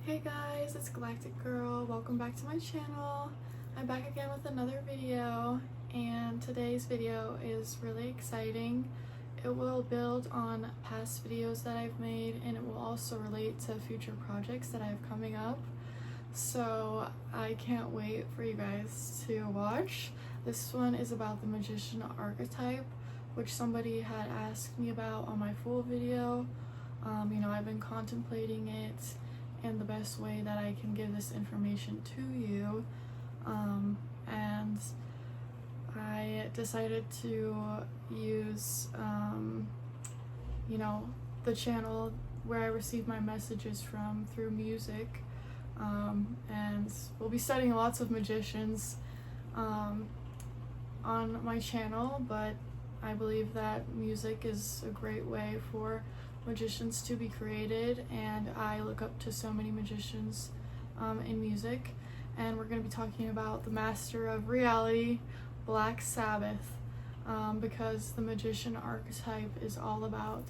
Hey guys, it's Galactic Girl. Welcome back to my channel. I'm back again with another video, and today's video is really exciting. It will build on past videos that I've made, and it will also relate to future projects that I have coming up. So I can't wait for you guys to watch. This one is about the magician archetype, which somebody had asked me about on my full video. I've been contemplating it and the best way that I can give this information to you, and I decided to use the channel where I receive my messages from through music, and we'll be studying lots of magicians on my channel, but I believe that music is a great way for magicians to be created, and I look up to so many magicians in music. And we're going to be talking about the master of reality, Black Sabbath, because the magician archetype is all about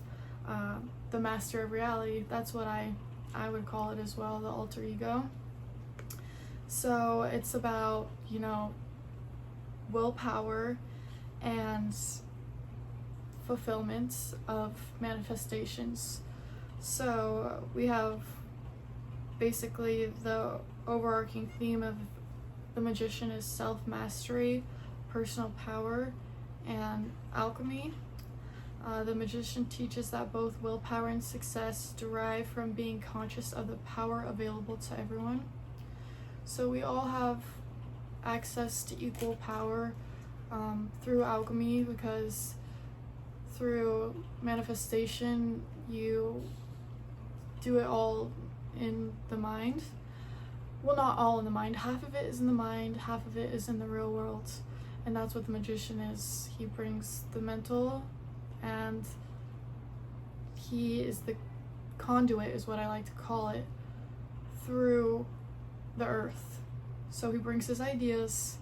the master of reality. That's what I would call it as well, the alter ego. So it's about willpower and fulfillment of manifestations. So we have basically the overarching theme of the magician is self-mastery, personal power, and alchemy. The magician teaches that both willpower and success derive from being conscious of the power available to everyone. So we all have access to equal power through alchemy, because through manifestation you do it all in the mind. Well, not all in the mind. Half of it is in the mind, half of it is in the real world, and that's what the magician is. He brings the mental, and he is the conduit, is what I like to call it, through the earth. So he brings his ideas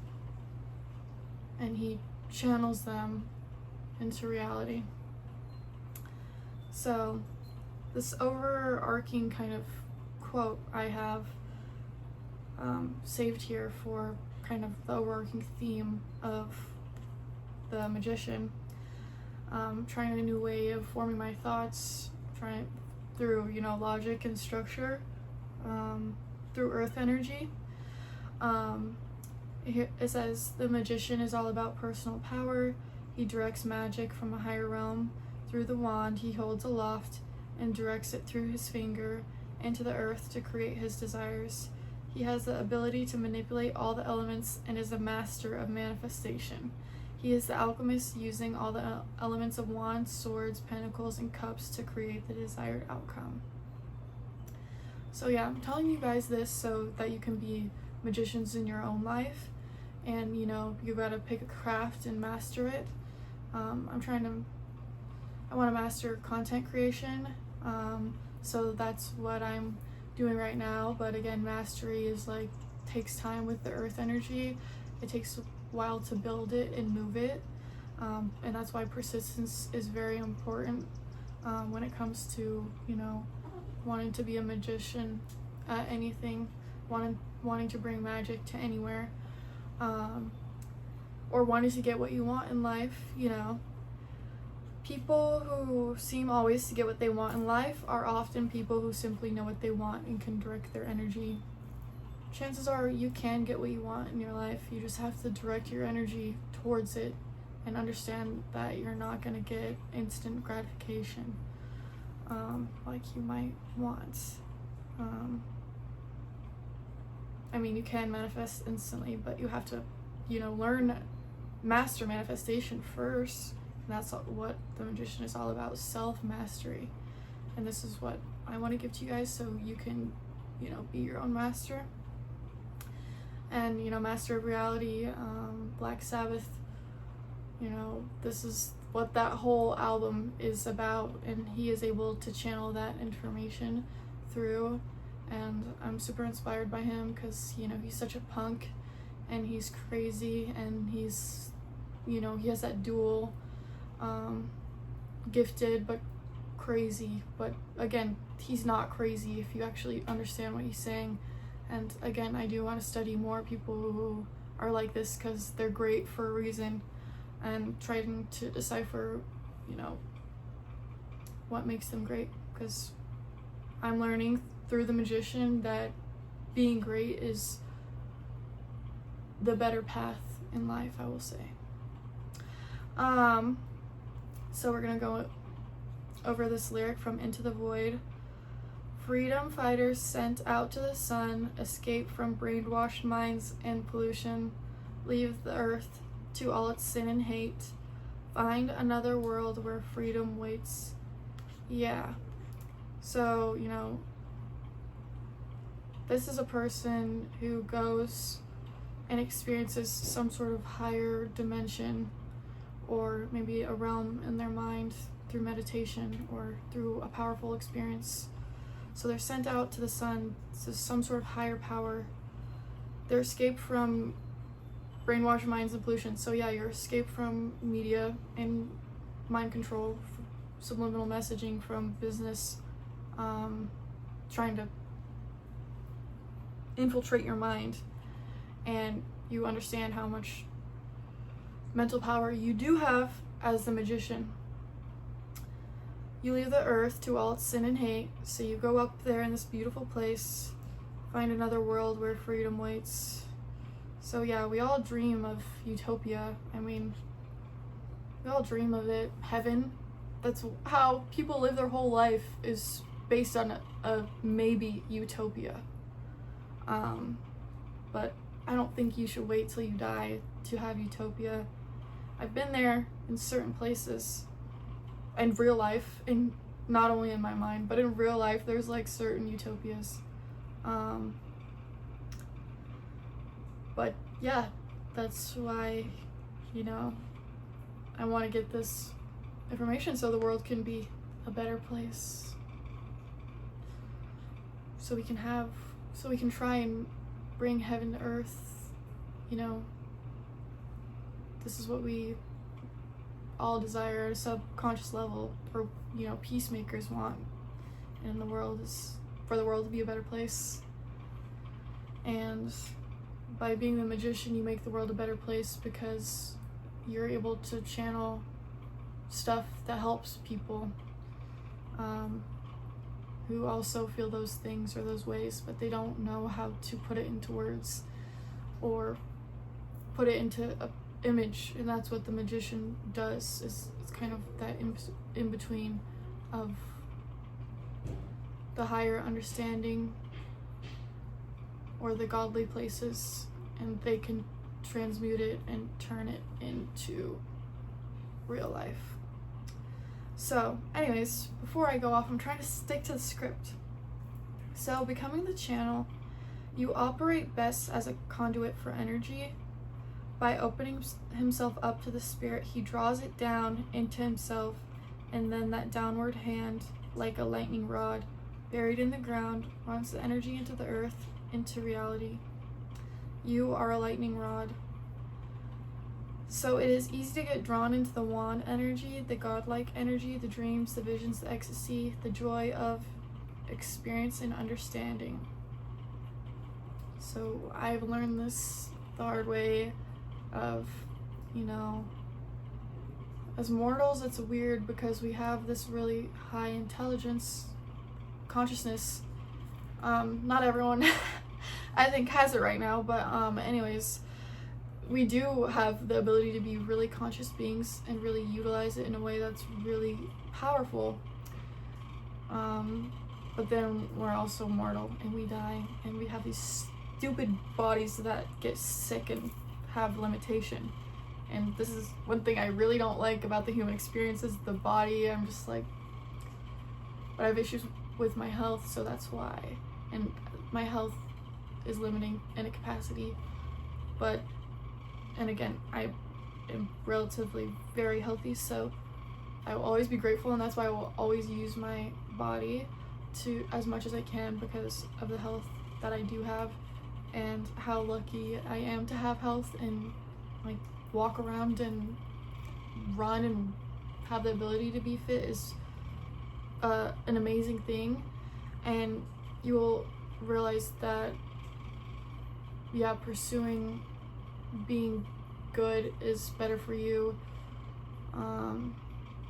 and he channels them into reality. So this overarching kind of quote I have saved here for kind of the overarching theme of the magician, trying a new way of forming my thoughts, trying through logic and structure, through earth energy. It says the magician is all about personal power. He directs magic from a higher realm through the wand he holds aloft and directs it through his finger into the earth to create his desires. He has the ability to manipulate all the elements and is a master of manifestation. He is the alchemist, using all the elements of wands, swords, pentacles, and cups to create the desired outcome. So yeah, I'm telling you guys this so that you can be magicians in your own life, and you gotta pick a craft and master it. I want to master content creation, so that's what I'm doing right now. But again, mastery is takes time with the earth energy. It takes a while to build it and move it, and that's why persistence is very important when it comes to wanting to be a magician at anything, wanting to bring magic to anywhere, or wanting to get what you want in life. People who seem always to get what they want in life are often people who simply know what they want and can direct their energy. Chances are you can get what you want in your life. You just have to direct your energy towards it and understand that you're not going to get instant gratification like you might want. You can manifest instantly, but you have to master manifestation first. And that's what the magician is all about, self-mastery. And this is what I want to give to you guys so you can be your own master. And master of reality, Black Sabbath, this is what that whole album is about, and he is able to channel that information through. And I'm super inspired by him because he's such a punk, and he's crazy, and he's he has that dual gifted but crazy, but again, he's not crazy if you actually understand what he's saying. And again, I do want to study more people who are like this, because they're great for a reason, and trying to decipher, you know, what makes them great, because I'm learning through the magician that being great is the better path in life, I will say. So we're gonna go over this lyric from Into the Void. Freedom fighters sent out to the sun, escape from brainwashed minds and pollution, leave the earth to all its sin and hate, find another world where freedom waits. Yeah. So, you know, this is a person who goes and experiences some sort of higher dimension, or maybe a realm in their mind through meditation or through a powerful experience. So they're sent out to the sun, to some sort of higher power. They're escaped from brainwashed minds and pollution. So yeah, you're escaped from media and mind control, subliminal messaging from business, trying to infiltrate your mind, and you understand how much mental power you do have as the magician. You leave the earth to all its sin and hate, so you go up there in this beautiful place, find another world where freedom waits. So yeah, we all dream of utopia. I mean, we all dream of it. Heaven. That's how people live their whole life, is based on a maybe utopia. But I don't think you should wait till you die to have utopia. I've been there in certain places in real life, and not only in my mind, but in real life there's like certain utopias. But yeah, that's why, you know, I want to get this information so the world can be a better place, so we can try and bring heaven to earth. You know, this is what we all desire at a subconscious level, or, you know, peacemakers want in the world, is for the world to be a better place. And by being the magician, you make the world a better place, because you're able to channel stuff that helps people who also feel those things or those ways, but they don't know how to put it into words or put it into a image. And that's what the magician does, is it's kind of that in between of the higher understanding or the godly places, and they can transmute it and turn it into real life. So anyways, before I go off, I'm trying to stick to the script. So becoming the channel, you operate best as a conduit for energy. By opening himself up to the spirit, he draws it down into himself, and then that downward hand, like a lightning rod buried in the ground, runs the energy into the earth, into reality. You are a lightning rod. So it is easy to get drawn into the wand energy, the godlike energy, the dreams, the visions, the ecstasy, the joy of experience and understanding. So I've learned this the hard way of, you know, as mortals, it's weird because we have this really high intelligence, consciousness. Not everyone I think has it right now, but anyways, we do have the ability to be really conscious beings and really utilize it in a way that's really powerful. But then we're also mortal, and we die, and we have these stupid bodies that get sick and have limitation. And this is one thing I really don't like about the human experience, is the body. I'm just like, but I have issues with my health, so that's why. And my health is limiting in a capacity, but, and again, I am relatively very healthy, so I will always be grateful, and that's why I will always use my body to as much as I can, because of the health that I do have and how lucky I am to have health and like walk around and run and have the ability to be fit is an amazing thing, and you will realize that, yeah, pursuing being good is better for you.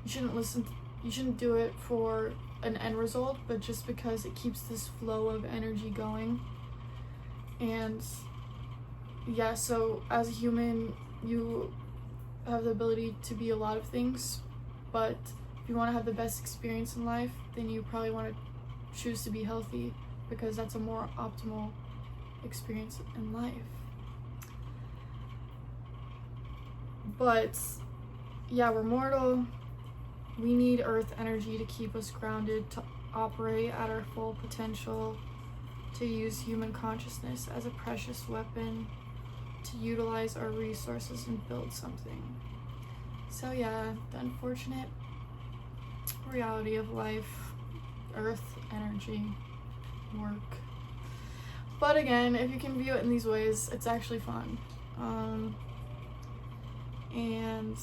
You shouldn't do it for an end result, but just because it keeps this flow of energy going. And yeah, so as a human, you have the ability to be a lot of things, but if you want to have the best experience in life, then you probably want to choose to be healthy, because that's a more optimal experience in life. But yeah, we're mortal. We need earth energy to keep us grounded, to operate at our full potential, to use human consciousness as a precious weapon, to utilize our resources and build something. So yeah, the unfortunate reality of life, earth energy, work. But again, if you can view it in these ways, it's actually fun. And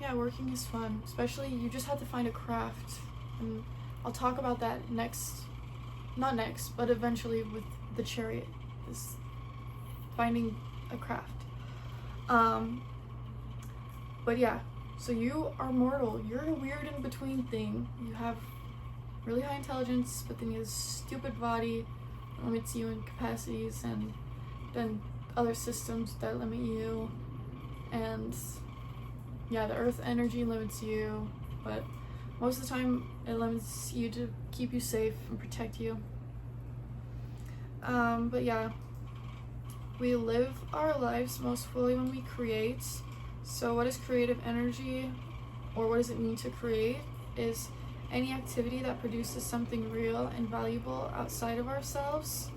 yeah, working is fun. Especially, you just have to find a craft. And I'll talk about that not next, but eventually with the chariot, is finding a craft. But yeah, so you are mortal. You're a weird in between thing. You have really high intelligence, but then you have a stupid body that limits you in capacities, and then other systems that limit you. And yeah, the earth energy limits you, but most of the time it limits you to keep you safe and protect you. But yeah, we live our lives most fully when we create. So what is creative energy, or what does it mean to create, is any activity that produces something real and valuable outside of ourselves.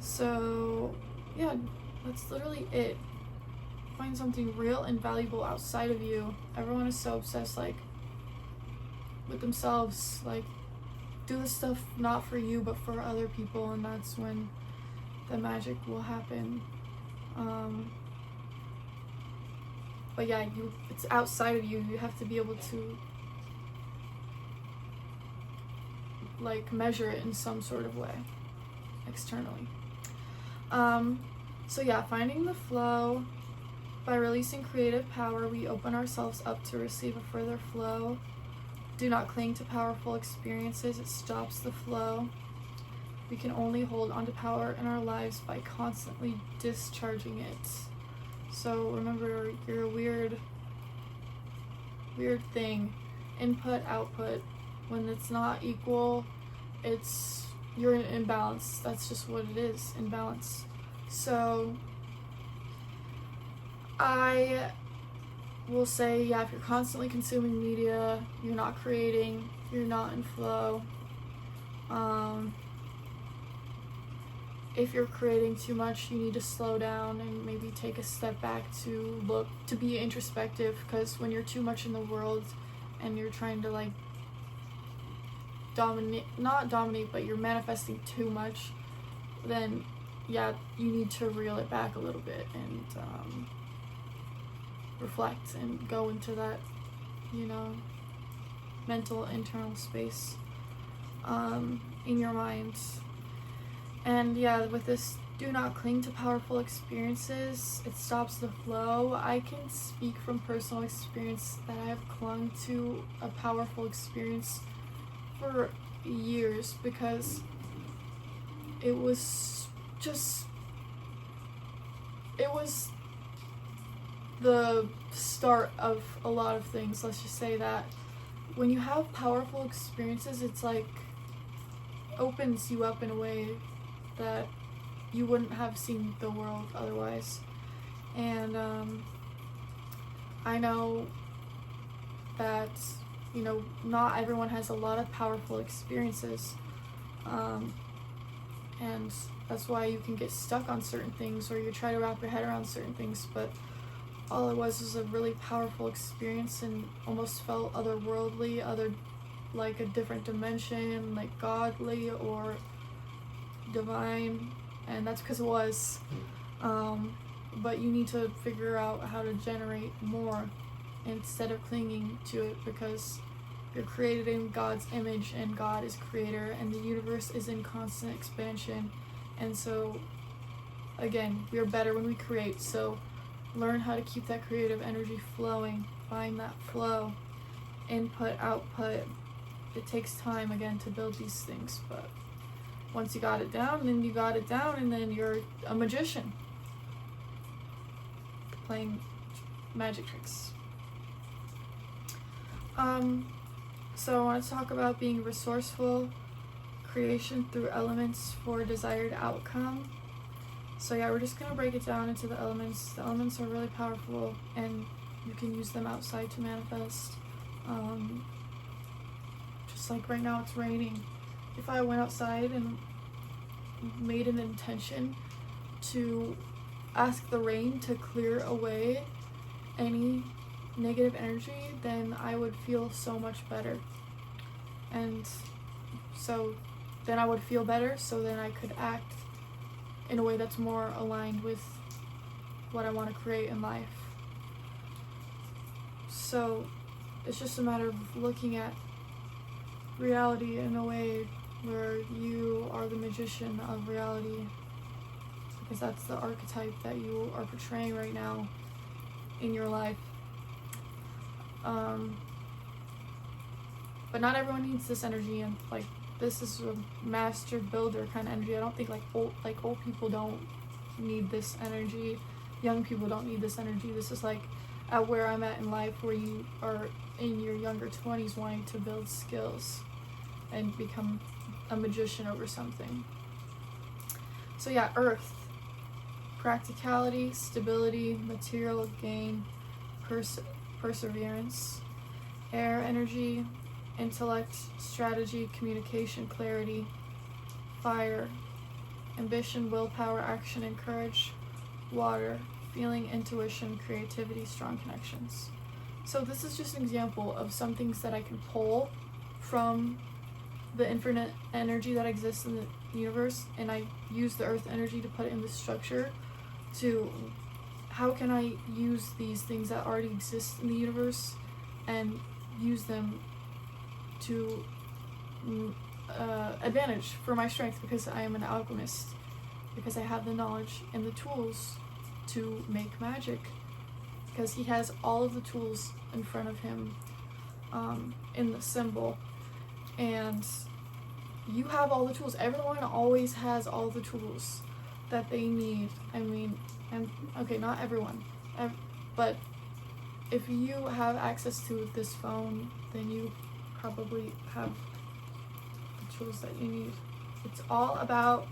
So yeah, that's literally it. Find something real and valuable outside of you. Everyone is so obsessed, like, with themselves, like, do this stuff not for you but for other people, and that's when the magic will happen. But yeah, it's outside of you. You have to be able to, like, measure it in some sort of way externally. So yeah, finding the flow. By releasing creative power, we open ourselves up to receive a further flow. Do not cling to powerful experiences, it stops the flow. We can only hold on to power in our lives by constantly discharging it. So remember, you're a weird thing. Input, output. When it's not equal, you're in imbalance. That's just what it is, imbalance. So I will say, yeah, if you're constantly consuming media, you're not creating, you're not in flow. If you're creating too much, you need to slow down and maybe take a step back to be introspective, because when you're too much in the world and you're trying to, like, not dominate, but you're manifesting too much, then yeah, you need to reel it back a little bit and reflect and go into that, mental internal space in your mind. And yeah, with this, do not cling to powerful experiences, it stops the flow. I can speak from personal experience that I have clung to a powerful experience for years, because it was the start of a lot of things. Let's just say that when you have powerful experiences, it's like opens you up in a way that you wouldn't have seen the world otherwise. And I know that not everyone has a lot of powerful experiences, and that's why you can get stuck on certain things, or you try to wrap your head around certain things, but all it was a really powerful experience and almost felt otherworldly, like a different dimension, like godly or divine, and that's because it was. But you need to figure out how to generate more instead of clinging to it, because You're created in God's image, and God is creator, and the universe is in constant expansion. And so, again, we are better when we create. So learn how to keep that creative energy flowing. Find that flow. Input, output. It takes time, again, to build these things. But once you got it down, then you got it down, and then you're a magician. Playing magic tricks. So I want to talk about being resourceful, creation through elements for desired outcome. So yeah, we're just going to break it down into the elements. The elements are really powerful, and you can use them outside to manifest. Just like right now it's raining. If I went outside and made an intention to ask the rain to clear away any negative energy, then I would feel so much better. And so then I would feel better, so then I could act in a way that's more aligned with what I want to create in life. So it's just a matter of looking at reality in a way where you are the magician of reality, because that's the archetype that you are portraying right now in your life. But not everyone needs this energy, and like this is a master builder kind of energy. I don't think like old people don't need this energy. Young people don't need this energy. This is like at where I'm at in life, where you are in your younger 20s wanting to build skills and become a magician over something. So yeah, earth, practicality, stability, material gain, perseverance. Air, energy, intellect, strategy, communication, clarity. Fire, ambition, willpower, action, and courage. Water, feeling, intuition, creativity, strong connections. So this is just an example of some things that I can pull from the infinite energy that exists in the universe, and I use the earth energy to put it in this structure to how can I use these things that already exist in the universe and use them to advantage for my strength, because I am an alchemist, because I have the knowledge and the tools to make magic, because he has all of the tools in front of him in the symbol. And you have all the tools. Everyone always has all the tools that they need. I mean, okay, not everyone, but if you have access to this phone, then you probably have the tools that you need. It's all about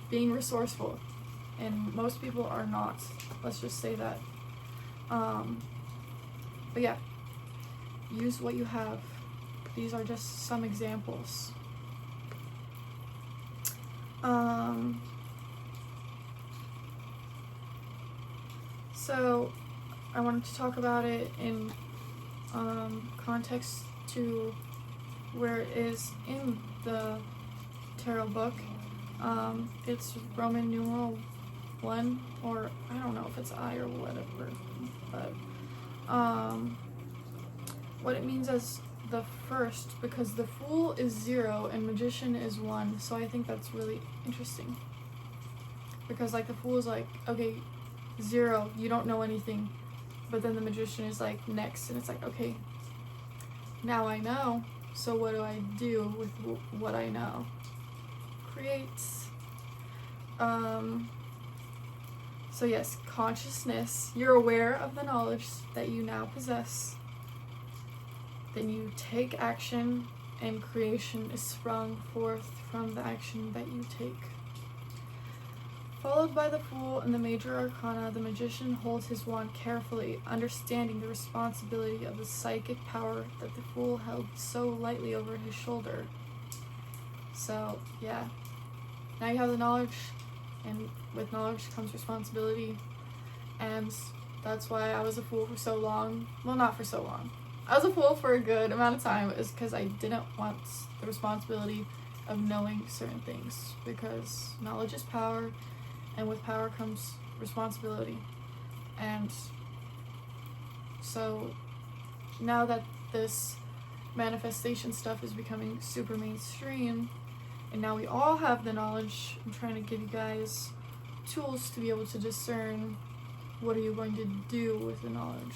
being resourceful, and most people are not. Let's just say that. But yeah, use what you have. These are just some examples. So I wanted to talk about it in context to where it is in the tarot book. It's Roman numeral 1, or I don't know if it's I or whatever, but what it means as the first, because the Fool is 0 and Magician is 1, so I think that's really interesting, because like the Fool is like, okay, 0, you don't know anything, but then the Magician is like next, and it's like, okay, now I know, so what do I do with what I know? Create. So yes, consciousness, you're aware of the knowledge that you now possess. Then you take action, and creation is sprung forth from the action that you take. Followed by the Fool and the major arcana, the Magician holds his wand carefully, understanding the responsibility of the psychic power that the Fool held so lightly over his shoulder. So, yeah. Now you have the knowledge, and with knowledge comes responsibility, and that's why I was a fool for so long. Well, not for so long. I was a fool for a good amount of time, is because I didn't want the responsibility of knowing certain things, because knowledge is power, and with power comes responsibility. And so now that this manifestation stuff is becoming super mainstream, and now we all have the knowledge, I'm trying to give you guys tools to be able to discern what are you going to do with the knowledge.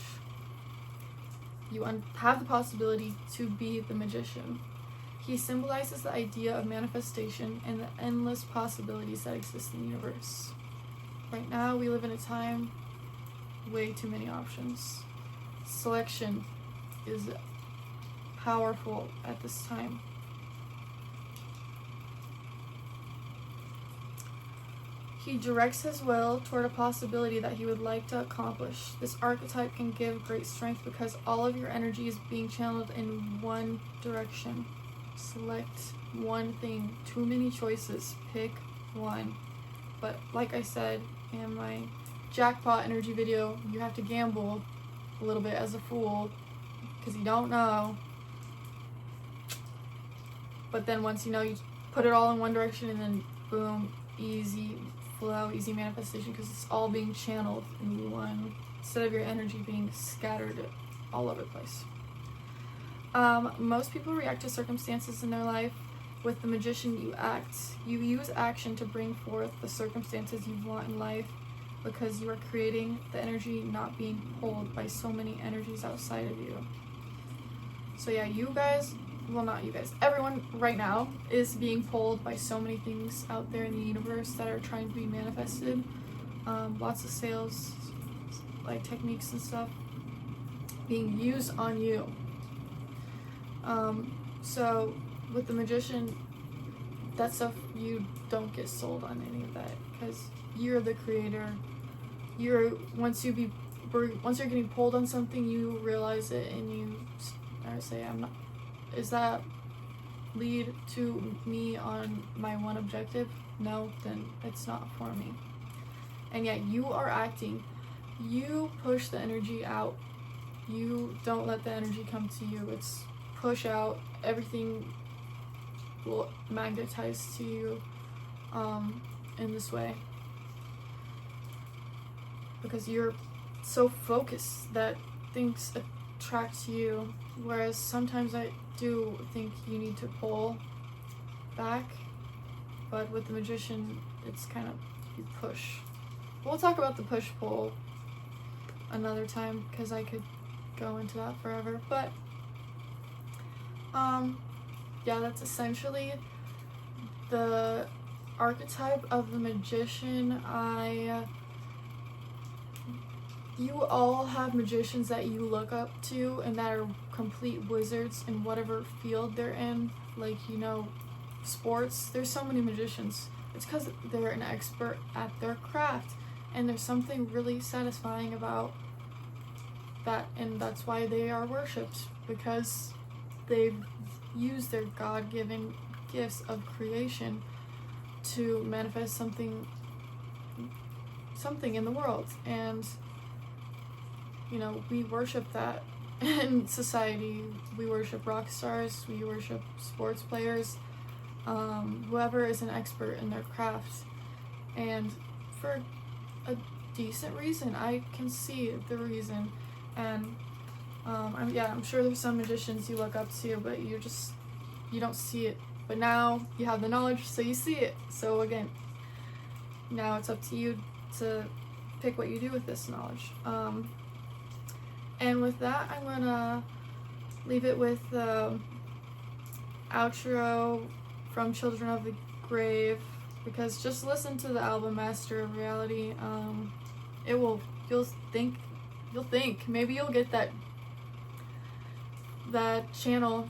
You have the possibility to be the magician. He symbolizes the idea of manifestation and the endless possibilities that exist in the universe. Right now, we live in a time, way too many options. Selection is powerful at this time. He directs his will toward a possibility that he would like to accomplish. This archetype can give great strength because all of your energy is being channeled in one direction. Select one thing. Too many choices. Pick one. But like I said in my jackpot energy video, you have to gamble a little bit as a fool because you don't know. But then once you know, you put it all in one direction and then boom, easy flow, easy manifestation, because it's all being channeled in one instead of your energy being scattered all over the place. Most people react to circumstances in their life. With the magician, you act. You use action to bring forth the circumstances you want in life because you are creating the energy, not being pulled by so many energies outside of you. So yeah, you guys, well, not you guys, everyone right now is being pulled by so many things out there in the universe that are trying to be manifested. Lots of sales, like techniques and stuff being used on you. So with the magician, that stuff, you don't get sold on any of that because you're the creator. Once you're getting pulled on something, you realize it and you say, is that lead to me on my one objective? No, then it's not for me. And yet you are acting. You push the energy out. You don't let the energy come to you. It's push out. Everything will magnetize to you in this way. Because you're so focused that things attract you. Whereas sometimes I do think you need to pull back. But with the magician, it's kind of you push. We'll talk about the push-pull another time because I could go into that forever. But yeah, that's essentially the archetype of the magician. You all have magicians that you look up to and that are complete wizards in whatever field they're in. Like, you know, sports, there's so many magicians. It's because they're an expert at their craft, and there's something really satisfying about that, and that's why they are worshipped, because they've used their God-given gifts of creation to manifest something in the world. And you know, we worship that in society. We worship rock stars, we worship sports players, whoever is an expert in their craft, and for a decent reason. I can see the reason. And I'm sure there's some magicians you look up to, but you don't see it. But now you have the knowledge, so you see it. So again, now it's up to you to pick what you do with this knowledge. And with that, I'm gonna leave it with the outro from Children of the Grave, because just listen to the album Master of Reality. You'll think, maybe you'll get that channel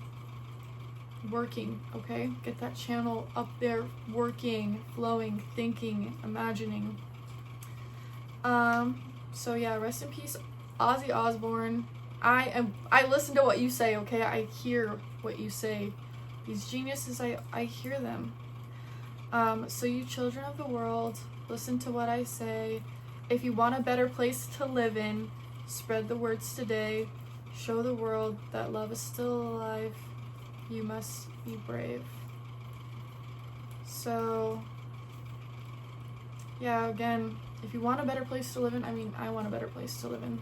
working, okay? Get that channel up there working, flowing, thinking, imagining. So yeah, rest in peace, Ozzy Osbourne. I listen to what you say, okay? I hear what you say. These geniuses, I hear them. So you children of the world, listen to what I say. If you want a better place to live in, spread the words today. Show the world that love is still alive. You must be brave. So, yeah, again, if you want a better place to live in, I want a better place to live in.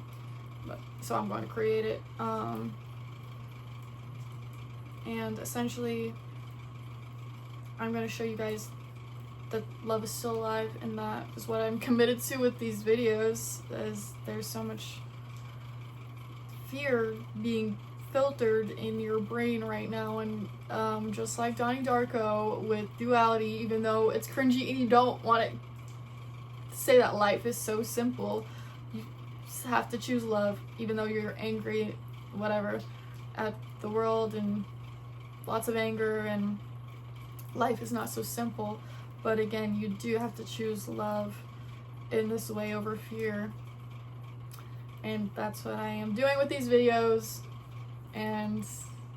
So I'm going to create it. And essentially, I'm going to show you guys that love is still alive, and that is what I'm committed to with these videos, as there's so much fear being filtered in your brain right now. And just like Donnie Darko with duality, even though it's cringy and you don't want to say that life is so simple, you just have to choose love, even though you're angry, whatever, at the world and lots of anger, and life is not so simple. But again, you do have to choose love in this way over fear, and that's what I am doing with these videos, and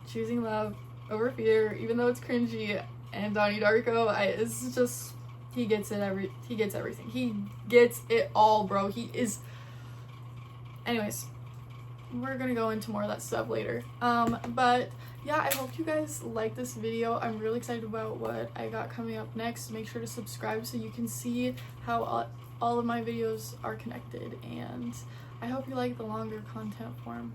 choosing love over fear, even though it's cringy. And Donnie Darko, it's just, he gets it, he gets everything, he gets it all, bro. He is, anyways, we're gonna go into more of that stuff later. But yeah, I hope you guys like this video. I'm really excited about what I got coming up next. Make sure to subscribe so you can see how all of my videos are connected, and I hope you like the longer content form.